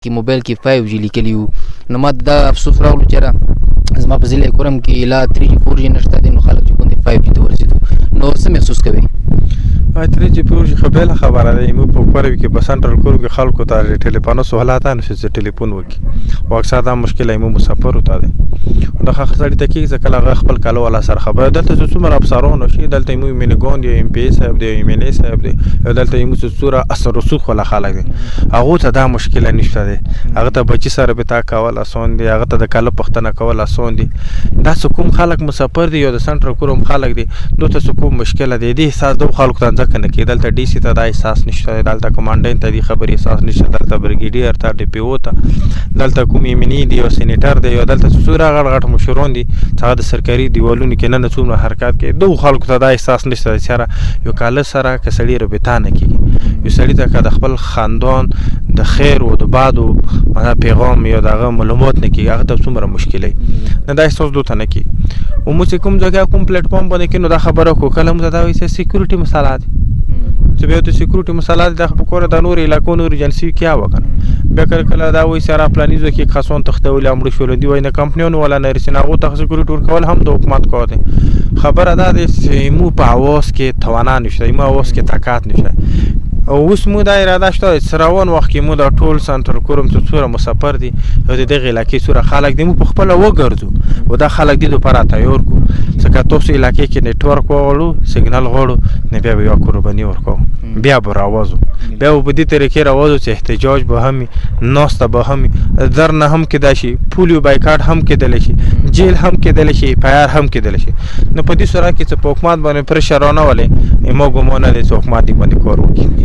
کې موبایل کې 5G لیکلی وو نو ما دا افسوس راوړو چې را زما په ضلع کورم کې لا 3G 4G نشته دی نو خلک چې کوم 5G ته ورسېدو نو څه محسوس کوي 3G 4G خبره خبره ده مو په کوروي کې په سنټرل کورو کې خلکو ته ټلیفون سہولت نه شي ټلیفون وکي او اکثر دا مشکل مو مسافر وته ده دا خاصه ته کې ځکه لا خپل کالو ولا سر خبره دلته څومره افسرونه شي دلته مو مینګون دی ام پی صاحب دی ام ال صاحب دی دلته مو څوره اثر رسوخ ولا خلک دي هغه ته دا مشکل نشته ده هغه ته بچی سره به تا کول اسون دی هغه ته د کالو پختنه کول اسون دی دا کوم خلک مسافر دی یو د سنټرل کوروم خلک دی دوته کوم مشکل دی د احساس د خلکو ته ځکه نه کې دلته ډي سي ته دا احساس نشته دلته کمانډنټ ته دی خبري احساس نشته دلته برګیډیر ته ډي پی او ته دلته کومې منی دی او سېنیټر دی یو دلته څوره غړ مشرون دي هغه د سرکاري دیوالونو کې نه څومره حرکت کوي دوه خلکو ته دا احساس نشته چې یو کال سره کسړي ربطه نه کوي یو سړی ته د خپل خاندان د خیر او د باد او پیغام یو دغه معلومات نه کوي هغه ته څومره مشکلې نه دا احساس دوته نه کوي او موږ کوم ځای کوم پلیټ فارم باندې کې نو دا خبره کو کله موږ دا وایي سکیورټي مسله دي چې به د سکیورټي مسله د خپل د نور علاقو نور ایجنسی کیا وکړه به کله دا وایي سره پلانیزو کې خاصون تختول امر شول دی وای نه کمپنیونو ولا نه رسناغو ته سکیورټي ورکول هم د حکومت کار دی خبره ده چې مو په اواز کې توانه نشته مو اواز کې طاقت نشته اوس مو دا اراده شته سراون وخت کې مو دا ټول سنټر کوروم څوره مسافر دي او د دغه علاقې څوره خلک دي مو په خپل وګرځو او دا خلک دي لپاره تیار کو ځکه تاسو علاقې کې نتورک وغړو سیګنال غړو نه بیا یو قرباني ورکو بیا به راوځو بیا په دې طریقې راوځو چې احتجاج به هم ناسته به هم در نه هم کېدای شي پولیو بایکاټ هم کېدل شي جیل هم کېدل شي پایر هم کېدل شي نو په دې سره کې چې حکومت باندې پرشر نه ولې مو ګمونه د حکومت باندې کار وکړي